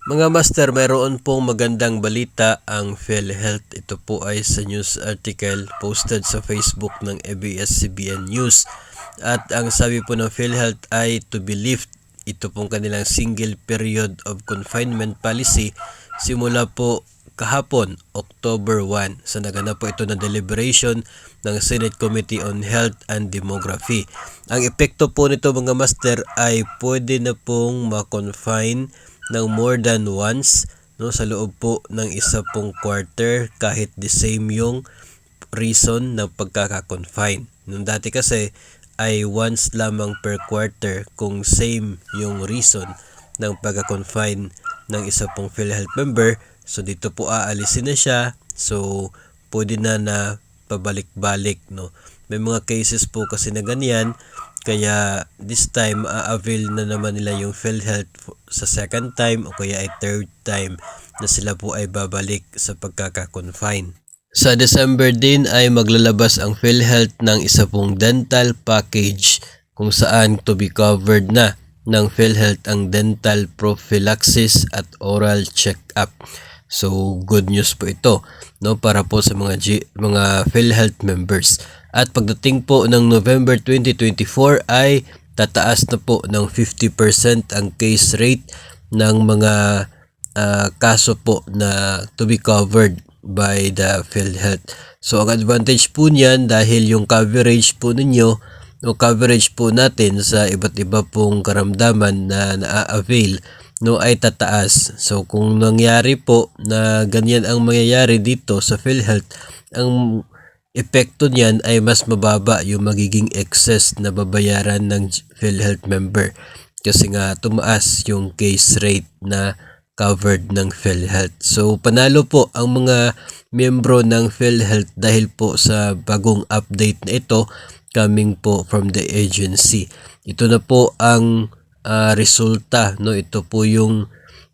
Mga master, mayroon pong magandang balita ang PhilHealth. Ito po ay sa news article posted sa Facebook ng ABS-CBN News. At ang sabi po ng PhilHealth ay to be lift. Ito pong kanilang single period of confinement policy simula po kahapon, October 1. So naganap po ito na deliberation ng Senate Committee on Health and Demography. Ang epekto po nito mga master ay pwede na pong ma-confine ng more than once, no, sa loob po ng isa pong quarter kahit the same yung reason ng pagkaka-confine. Nung dati kasi ay once lamang per quarter kung same yung reason ng pagka-confine ng isa pong PhilHealth member. So dito po aalisin na siya. So pwede na pabalik-balik, no. May mga cases po kasi na ganyan. Kaya this time avail na naman nila yung PhilHealth sa second time o kaya ay third time na sila po ay babalik sa pagkaka-confine. Sa December din ay maglalabas ang PhilHealth ng isa pong dental package kung saan to be covered na ng PhilHealth ang dental prophylaxis at oral check-up. So good news po ito, no, para po sa mga PhilHealth members. At pagdating po ng November 2024 ay tataas na po ng 50% ang case rate ng mga kaso po na to be covered by the PhilHealth. So ang advantage po niyan dahil yung coverage po ninyo o coverage po natin sa iba't iba pong karamdaman na na-avail, no, ay tataas. So kung nangyari po na ganyan ang mangyayari dito sa PhilHealth, ang epekto niyan ay mas mababa yung magiging excess na babayaran ng PhilHealth member kasi nga tumaas yung case rate na covered ng PhilHealth. So panalo po ang mga miyembro ng PhilHealth dahil po sa bagong update na ito coming po from the agency. Ito na po ang resulta, no. Ito po yung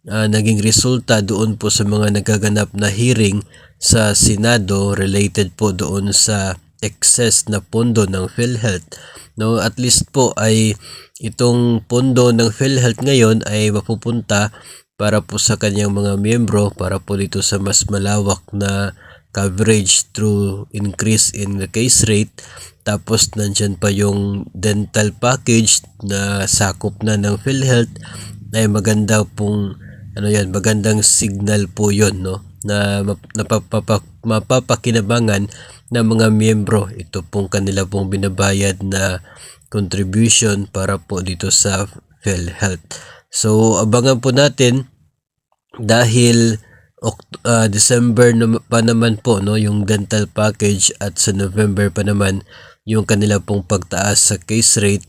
naging resulta doon po sa mga nagaganap na hearing sa Senado related po doon sa excess na pondo ng PhilHealth, no. At least po ay itong pondo ng PhilHealth ngayon ay mapupunta para po sa kanyang mga miyembro para po dito sa mas malawak na coverage through increase in the case rate. Tapos nandyan pa yung dental package na sakop na ng PhilHealth ay maganda pong magandang signal po yon, no, na mapapakinabangan ng mga miyembro. Ito pong kanila pong binabayad na contribution para po dito sa PhilHealth. So abangan po natin dahil December pa naman po, no, yung dental package at sa November pa naman yung kanila pong pagtaas sa case rate.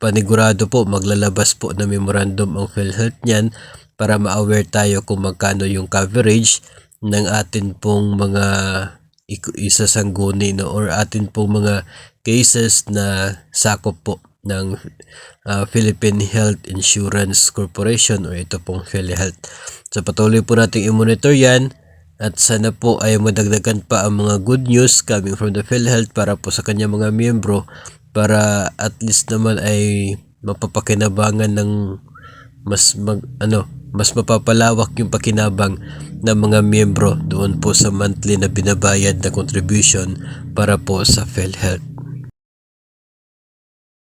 Panigurado po maglalabas po na memorandum ang PhilHealth niyan para ma-aware tayo kung magkano yung coverage ng atin pong mga isasangguni, no, or atin pong mga cases na sakop po ng Philippine Health Insurance Corporation o ito pong PhilHealth. So patuloy po nating i-monitor yan at sana po ay madagdagan pa ang mga good news coming from the PhilHealth para po sa kanya mga miyembro para at least naman ay mapapakinabangan ng mas mapapalawak yung pakinabang ng mga miyembro doon po sa monthly na binabayad na contribution para po sa PhilHealth.